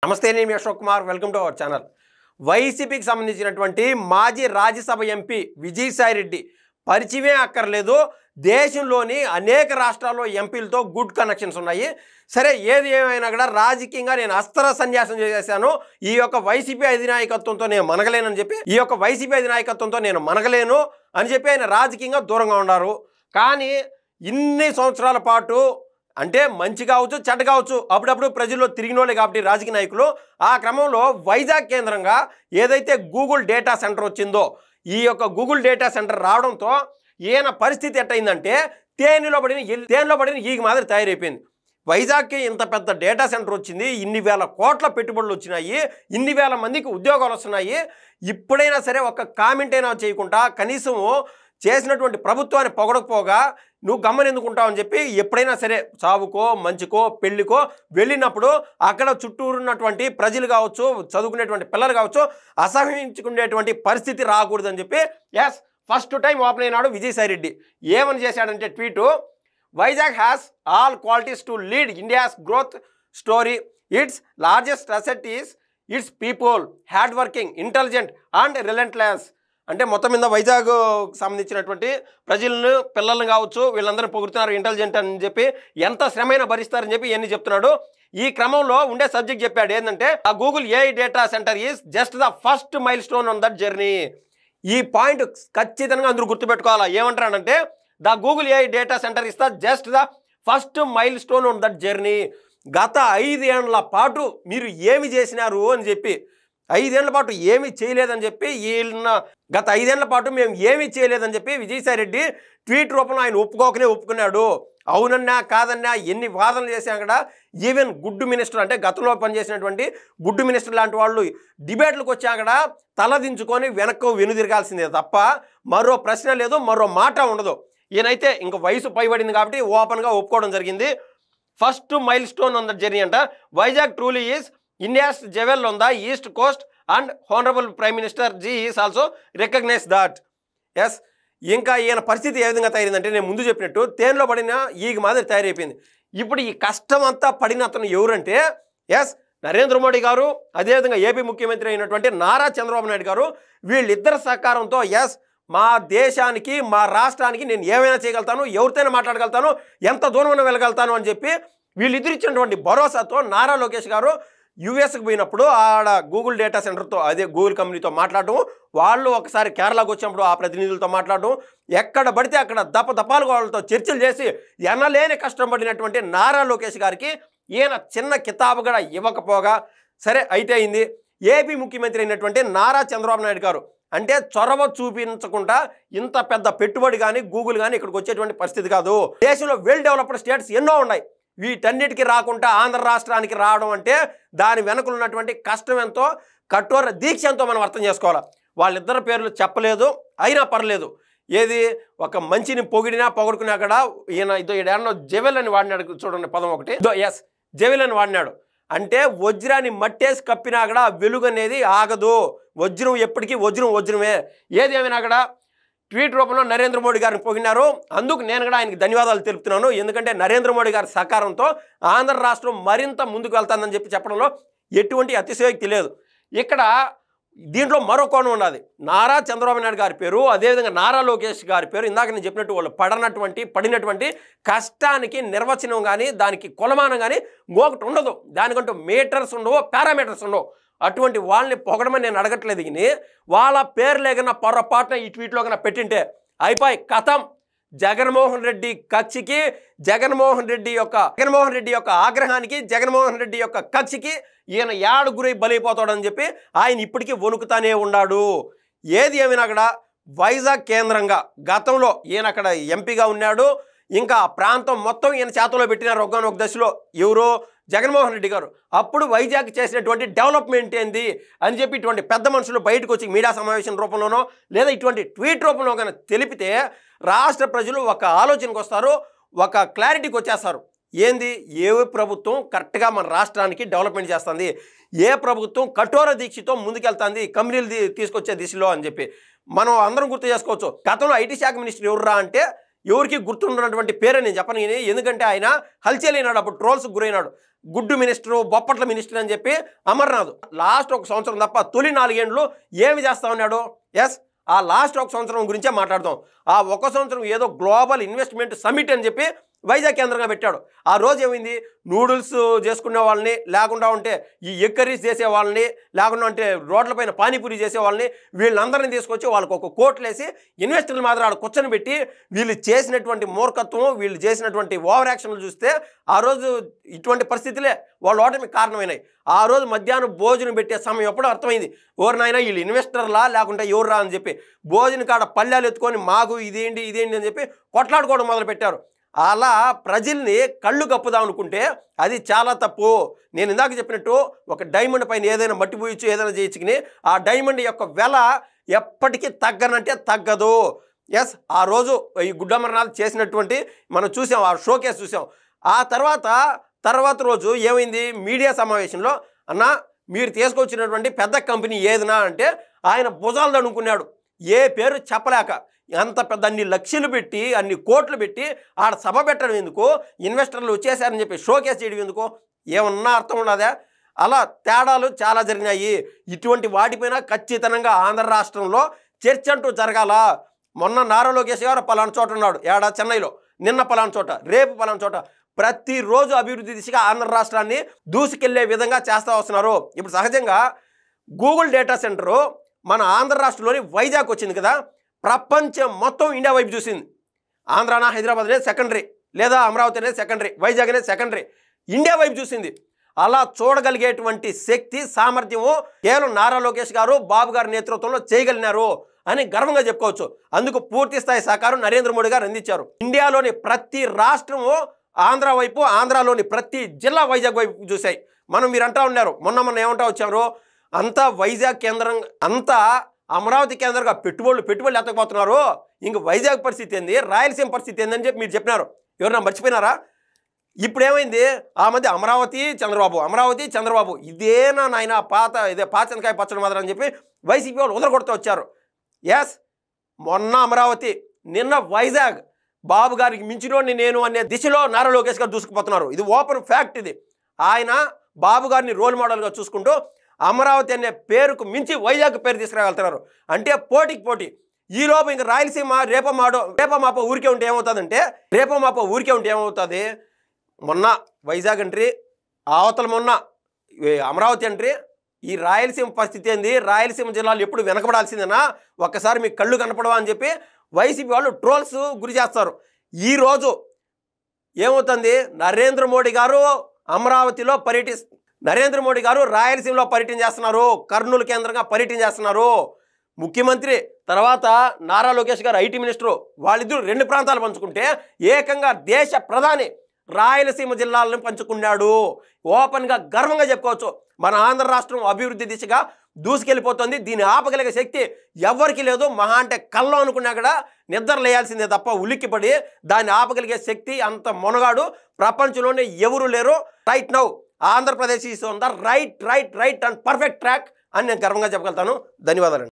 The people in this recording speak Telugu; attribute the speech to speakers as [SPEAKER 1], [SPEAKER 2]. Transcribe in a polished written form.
[SPEAKER 1] నమస్తే, నేను మీ Ashok Kumar. Welcome to our channel. వైసీపీకి సంబంధించినటువంటి మాజీ రాజ్యసభ ఎంపీ విజయసాయిరెడ్డి పరిచయమే అక్కర్లేదు. దేశంలోని అనేక రాష్ట్రాల్లో ఎంపీలతో గుడ్ కనెక్షన్స్ ఉన్నాయి. సరే, ఏది ఏమైనా కూడా రాజకీయంగా నేను అస్త్ర సన్యాసం చేశాను, ఈ యొక్క వైసీపీ అధినాయకత్వంతో నేను మనగలేను అని చెప్పి ఆయన రాజకీయంగా దూరంగా ఉన్నారు. కానీ ఇన్ని సంవత్సరాల పాటు అంటే మంచి కావచ్చు, చెడ్డ కావచ్చు, అప్పుడప్పుడు ప్రజల్లో తిరిగినోళ్ళే కాబట్టి రాజకీయ నాయకులు. ఆ క్రమంలో వైజాగ్ కేంద్రంగా ఏదైతే గూగుల్ డేటా సెంటర్ వచ్చిందో, ఈ యొక్క గూగుల్ డేటా సెంటర్ రావడంతో ఈయన పరిస్థితి ఎట్టయిందంటే తేనెలో పడిన ఈగ మాదిరి తయారైపోయింది. వైజాగ్కి ఇంత పెద్ద డేటా సెంటర్ వచ్చింది, ఇన్ని వేల కోట్ల పెట్టుబడులు వచ్చినాయి, ఇన్ని వేల మందికి ఉద్యోగాలు వస్తున్నాయి. ఇప్పుడైనా సరే ఒక కామెంట్ అయినా చేయకుండా కనీసం చేసినటువంటి ప్రభుత్వాన్ని పొగడకపోగా నువ్వు గమ్మనెందుకుంటావు అని చెప్పి ఎప్పుడైనా సరే చావుకో మంచికో పెళ్ళికో వెళ్ళినప్పుడు అక్కడ చుట్టూరున్నటువంటి ప్రజలు కావచ్చు, చదువుకునేటువంటి పిల్లలు కావచ్చు, అసహించుకునేటువంటి పరిస్థితి రాకూడదని చెప్పి ఫస్ట్ టైం ఓపెన్ అయినాడు విజయసాయిరెడ్డి. ఏమని చేశాడంటే tweet, Vizag has all qualities to lead India's growth story. It's largest asset is it's people, hard working, intelligent and relentless. అంటే మొత్తం మీద వైజాగ్ సంబంధించినటువంటి ప్రజలను, పిల్లల్ని కావచ్చు, వీళ్ళందరూ పొగుడుతున్నారు ఇంటెలిజెంట్ అని చెప్పి, ఎంత శ్రమైనా భరిస్తారని చెప్పి ఇవన్నీ చెప్తున్నాడు. ఈ క్రమంలో ఉండే సబ్జెక్ట్ చెప్పాడు ఏంటంటే, ఆ Google AI data centre is just the first milestone on that journey. ఈ పాయింట్ ఖచ్చితంగా అందరూ గుర్తుపెట్టుకోవాలా. ఏమంటారంటే the Google AI data centre is the just the first milestone on that journey. గత 5 ఏళ్ల పాటు మీరు ఏమి చేసినారు అని చెప్పి, 5 ఏళ్ల పాటు ఏమీ చేయలేదని చెప్పి, గత 5 ఏళ్ల పాటు మేము ఏమీ చేయలేదని చెప్పి విజయసాయిరెడ్డి ట్వీట్ రూపంలో ఆయన ఒప్పుకున్నాడు. అవునన్నా కాదన్నా ఎన్ని వాదనలు చేసినా కూడా ఈవెన్ గుడ్డు మినిస్టర్, అంటే గతంలో పనిచేసినటువంటి గుడ్డు మినిస్టర్ లాంటి వాళ్ళు డిబేట్లకు వచ్చా కూడా తలదించుకొని వెనక్కు వెనుదిరగాల్సిందే తప్ప మరో ప్రశ్న లేదు, మరో మాట ఉండదు. ఈయనైతే ఇంక వయసు పైబడింది కాబట్టి ఓపెన్గా ఒప్పుకోవడం జరిగింది. First milestone on the journey అంట. Vizag truly is India's jewel on the east coast and honourable prime minister ji is also recognize that. ఇంకా ఈయన పరిస్థితి ఏ విధంగా తయారైందంటే, నేను ముందు చెప్పినట్టు తేనెలో పడిన ఈగ మాదిరి తయారైపోయింది. ఇప్పుడు ఈ కష్టం అంతా పడిన అతను ఎవరంటే నరేంద్ర మోడీ గారు, అదేవిధంగా ఏపీ ముఖ్యమంత్రి అయినటువంటి నారా చంద్రబాబు నాయుడు గారు. వీళ్ళిద్దరి సహకారంతో మా దేశానికి, మా రాష్ట్రానికి నేను ఏమైనా చేయగలుగుతాను, ఎవరితోనే మాట్లాడగలుగుతాను, ఎంత దూరమైనా వెళ్ళగలుగుతాను అని చెప్పి వీళ్ళిద్దరు ఇచ్చినటువంటి భరోసాతో నారా లోకేష్ గారు యూఎస్కి పోయినప్పుడు ఆడ గూగుల్ డేటా సెంటర్తో, అదే గూగుల్ కంపెనీతో మాట్లాడడం, వాళ్ళు ఒకసారి కేరళకు వచ్చినప్పుడు ఆ ప్రతినిధులతో మాట్లాడడం, ఎక్కడ పడితే అక్కడ దపాలుగా వాళ్ళతో చర్చలు చేసి ఎనలేని కష్టం పడినటువంటి నారా లోకేష్ గారికి ఈయన చిన్న కితాబు కూడా ఇవ్వకపోగా సరే అయితే అయింది. ఏపీ ముఖ్యమంత్రి అయినటువంటి నారా చంద్రబాబు నాయుడు గారు అంటే చొరవ చూపించకుండా ఇంత పెద్ద పెట్టుబడి కానీ గూగుల్ కానీ ఇక్కడికి వచ్చేటువంటి పరిస్థితి కాదు. దేశంలో వెల్ డెవలప్డ్ స్టేట్స్ ఎన్నో ఉన్నాయి, వీటన్నిటికీ రాకుండా ఆంధ్ర రాష్ట్రానికి రావడం అంటే దాని వెనుకలు ఉన్నటువంటి కష్టం ఎంతో, కఠోర దీక్ష ఎంతో మనం అర్థం చేసుకోవాలి. వాళ్ళిద్దరి పేర్లు చెప్పలేదు, అయినా పర్లేదు. ఏది ఒక మంచిని పొగుడుకున్నా కూడా ఈయన ఏడో జెవెల్ అని వాడినాడు చూడండి, పదం ఒకటి జెవెల్ అని వాడినాడు. అంటే వజ్రాన్ని మట్టేసి కప్పినా కూడా వెలుగు అనేది ఆగదు. వజ్రం ఎప్పటికీ వజ్రమే. ఏది ఏమైనా కూడా ట్వీట్ రూపంలో నరేంద్ర మోడీ గారిని పొగినారు. అందుకు నేను కూడా ఆయనకి ధన్యవాదాలు తెలుపుతున్నాను. ఎందుకంటే నరేంద్ర మోడీ గారి సహకారంతో ఆంధ్ర రాష్ట్రం మరింత ముందుకు వెళ్తానని చెప్పడంలో ఎటువంటి అతిశయోక్తి లేదు. ఇక్కడ దీంట్లో మరో కోణం ఉన్నది. నారా చంద్రబాబు నాయుడు గారి పేరు, అదేవిధంగా నారా లోకేష్ గారి పేరు, ఇందాక నేను చెప్పినట్టు వాళ్ళు పడినటువంటి కష్టానికి నిర్వచనం కానీ దానికి కొలమానం కానీ ఇంకొకటి ఉండదు. దానికంటూ మీటర్స్ ఉండవు, పారామీటర్స్ ఉండవు. అటువంటి వాళ్ళని పొగడమని నేను అడగట్లేదు. కానీ వాళ్ళ పేరు లేకన్నా పొరపాటున ఈ ట్వీట్లో కన్నా పెట్టింటే అయిపోయి కథం. జగన్మోహన్ రెడ్డి కక్షకి, జగన్మోహన్ రెడ్డి యొక్క ఆగ్రహానికి, జగన్మోహన్ రెడ్డి యొక్క కక్షకి ఈయన యాడు గురై బలైపోతాడని చెప్పి ఆయన ఇప్పటికీ వణుకుతానే ఉన్నాడు. ఏది ఏమైనా కూడా వైజాగ్ కేంద్రంగా గతంలో ఈయన అక్కడ ఎంపీగా ఉన్నాడు. ఇంకా ఆ ప్రాంతం మొత్తం ఈయన చేతలో పెట్టినారు ఒకనొక దశలో ఎవరో జగన్మోహన్ రెడ్డి గారు. అప్పుడు వైజాగ్ చేసినటువంటి డెవలప్మెంట్ ఏంది అని చెప్పి ఇటువంటి పెద్ద మనుషులు బయటకు వచ్చి మీడియా సమావేశం రూపంలోనో లేదా ఇటువంటి ట్వీట్ రూపంలో కానీ తెలిపితే రాష్ట్ర ప్రజలు ఒక ఆలోచనకు వస్తారు, ఒక క్లారిటీకి వచ్చేస్తారు. ఏంది, ఏ ప్రభుత్వం కరెక్ట్గా మన రాష్ట్రానికి డెవలప్మెంట్ చేస్తుంది, ఏ ప్రభుత్వం కఠోర దీక్షతో ముందుకెళ్తుంది కంపెనీలు తీసుకొచ్చే దిశలో అని చెప్పి మనం అందరం గుర్తు చేసుకోవచ్చు. గతంలో ఐటీ శాఖ మినిస్టర్ ఎవర్రా అంటే ఎవరికి గుర్తుండనటువంటి పేరే నేను చెప్పను. ఎందుకంటే ఆయన హల్చల్ అయినాడు, అప్పుడు ట్రోల్స్కి గురైనాడు. గుడ్డు మినిస్టరు, బొప్పట్ల మినిస్టర్ అని చెప్పి అమర్నాథ్ లాస్ట్ ఒక సంవత్సరం తప్ప తొలి 4 ఏళ్ళు ఏమి చేస్తా ఉన్నాడు? ఎస్, ఆ లాస్ట్ ఒక సంవత్సరం గురించే మాట్లాడదాం. ఆ ఒక సంవత్సరం ఏదో గ్లోబల్ ఇన్వెస్ట్మెంట్ సమిట్ అని చెప్పి వైజాగ్ కేంద్రంగా పెట్టాడు. ఆ రోజు ఏమైంది? నూడిల్స్ చేసుకునే వాళ్ళని, లేకుండా ఉంటే ఈ ఎగ్ కర్రీస్ చేసే వాళ్ళని, లేకుండా ఉంటే రోడ్లపైన పానీపూరి చేసే వాళ్ళని, వీళ్ళందరినీ తీసుకొచ్చి వాళ్ళకు ఒక కోట్లేసి ఇన్వెస్టర్లు మాత్రం ఆడ కూర్చొని పెట్టి వీళ్ళు చేసినటువంటి మూర్ఖత్వం, వీళ్ళు చేసినటువంటి ఓవర్ యాక్షన్లు చూస్తే ఆ రోజు ఇటువంటి పరిస్థితులే వాళ్ళ ఓటమికి కారణమైనాయి. ఆ రోజు మధ్యాహ్నం భోజనం పెట్టే సమయం అప్పుడు అర్థమైంది, ఎవరినైనా వీళ్ళు ఇన్వెస్టర్లా లేకుంటే ఎవర్రా అని చెప్పి భోజనం కాడ పళ్ళాలు ఎత్తుకొని మాకు ఇదేంటి ఇదేంటి అని చెప్పి కొట్లాడుకోవడం మొదలుపెట్టారు. అలా ప్రజల్ని కళ్ళు కప్పుదాం అనుకుంటే అది చాలా తప్పు. నేను ఇందాక చెప్పినట్టు ఒక డైమండ్ పైన ఏదైనా మట్టి పూయచ్చు, ఏదైనా చేయించుకుని ఆ డైమండ్ యొక్క వెల ఎప్పటికీ తగ్గనంటే తగ్గదు. ఎస్, ఆ రోజు ఈ గుడ్డమరనాథ్ చేసినటువంటి మనం చూసాం, ఆ షోకేస్ చూసాం. ఆ తర్వాత రోజు ఏమైంది? మీడియా సమావేశంలో, అన్న మీరు తీసుకొచ్చినటువంటి పెద్ద కంపెనీ ఏదైనా అంటే ఆయన భుజాలు దడుకున్నాడు. ఏ పేరు చెప్పలేక అంత పెద్ద అన్ని లక్షలు పెట్టి అన్ని కోట్లు పెట్టి ఆడ సభ పెట్టడం ఎందుకు? ఇన్వెస్టర్లు వచ్చేసారని చెప్పి షోకేస్ చేయడం ఎందుకు? ఏమన్నా అర్థం ఉన్నదా? అలా తేడాలు చాలా జరిగినాయి. ఇటువంటి వాటిపైన ఖచ్చితంగా ఆంధ్ర రాష్ట్రంలో చర్చ అంటూ జరగాల. మొన్న నారా లోకేష్ గారు పలానా చోట ఉన్నాడు, ఏడా చెన్నైలో, నిన్న పలానా చోట, రేపు పలానా చోట, ప్రతిరోజు అభివృద్ధి దిశగా ఆంధ్ర రాష్ట్రాన్ని దూసుకెళ్లే విధంగా చేస్తూ వస్తున్నారు. ఇప్పుడు సహజంగా గూగుల్ డేటా సెంటరు మన ఆంధ్ర రాష్ట్రంలోని వైజాగ్ వచ్చింది కదా, ప్రపంచం మొత్తం ఇండియా వైపు చూసింది. ఆంధ్రానా, హైదరాబాద్ అనేది సెకండరీ, లేదా అమరావతి అనేది సెకండరీ, వైజాగ్ అనేది సెకండరీ, ఇండియా వైపు చూసింది. అలా చూడగలిగేటువంటి శక్తి, సామర్థ్యము కేవలం నారా లోకేష్ గారు, బాబు గారి నేతృత్వంలో చేయగలిగినారు అని గర్వంగా చెప్పుకోవచ్చు. అందుకు పూర్తి స్థాయి సహకారం నరేంద్ర మోడీ గారు అందించారు. ఇండియాలోని ప్రతి రాష్ట్రము ఆంధ్ర వైపు, ఆంధ్రాలోని ప్రతి జిల్లా వైజాగ్ వైపు చూశాయి. మీరు అంటా ఉన్నారు, మొన్న ఏమంటా వచ్చారు, అంతా వైజాగ్ కేంద్రం, అంతా అమరావతి కేంద్రంగా పెట్టుబడులు ఎత్తకపోతున్నారు, ఇంక వైజాగ్ పరిస్థితి ఏంది, రాయలసీమ పరిస్థితి ఏందని చెప్పి మీరు చెప్పినారు. ఎవరన్నా మర్చిపోయినారా? ఇప్పుడు ఏమైంది? ఆ మధ్య అమరావతి చంద్రబాబు ఇదేనా నాయన ఇదే పాచనకాయ పచ్చడి మాత్రం అని చెప్పి వైసీపీ వాళ్ళు ఉదరగొడుతూ వచ్చారు. ఎస్, మొన్న అమరావతి, నిన్న వైజాగ్, బాబు గారికి మించినోడిని నేను అనే దిశలో నారా లోకేష్ గారు దూసుకుపోతున్నారు. ఇది ఓపెన్ ఫ్యాక్ట్. ఇది ఆయన బాబు గారిని రోల్ మోడల్గా చూసుకుంటూ అమరావతి అనే పేరుకు మించి వైజాగ్ పేరు తీసుకురాగలుగుతున్నారు. అంటే పోటీకి పోటీ. ఈలోపు ఇంక రాయలసీమ రేపమాప ఊరికే ఉంటే ఏమవుతుంది? మొన్న వైజాగ్ ఎంట్రీ, అవతల మొన్న అమరావతి ఎంట్రీ. ఈ రాయలసీమ పరిస్థితి ఏంది? రాయలసీమ జిల్లాలు ఎప్పుడు వెనకబడాల్సిందేనా? ఒక్కసారి మీకు కళ్ళు కనపడవా అని చెప్పి వైసీపీ వాళ్ళు ట్రోల్స్ గురి చేస్తారు. ఈరోజు ఏమవుతుంది? నరేంద్ర మోడీ గారు అమరావతిలో నరేంద్ర మోడీ గారు రాయలసీమలో పర్యటన చేస్తున్నారు, కర్నూలు కేంద్రంగా పర్యటన చేస్తున్నారు. ముఖ్యమంత్రి తర్వాత నారా లోకేష్ గారు ఐటీ మినిస్టరు, వాళ్ళిద్దరూ 2 ప్రాంతాలు పంచుకుంటే ఏకంగా దేశ ప్రధాని రాయలసీమ జిల్లాలను పంచుకున్నాడు. ఓపెన్గా గర్వంగా చెప్పుకోవచ్చు, మన ఆంధ్ర రాష్ట్రం అభివృద్ధి దిశగా దూసుకెళ్ళిపోతుంది. దీన్ని ఆపగలిగే శక్తి ఎవరికి లేదు. మహా అంటే కల్లో అనుకున్నా కూడా నిద్ర లేయాల్సిందే తప్ప ఉలిక్కిపడి దాన్ని ఆపగలిగే శక్తి, అంత మొనగాడు ప్రపంచంలోనే ఎవరు లేరు. Right now Andhra Pradesh is on the right and perfect track అని నేను గర్వంగా చెప్పగలుగుతాను. ధన్యవాదాలు.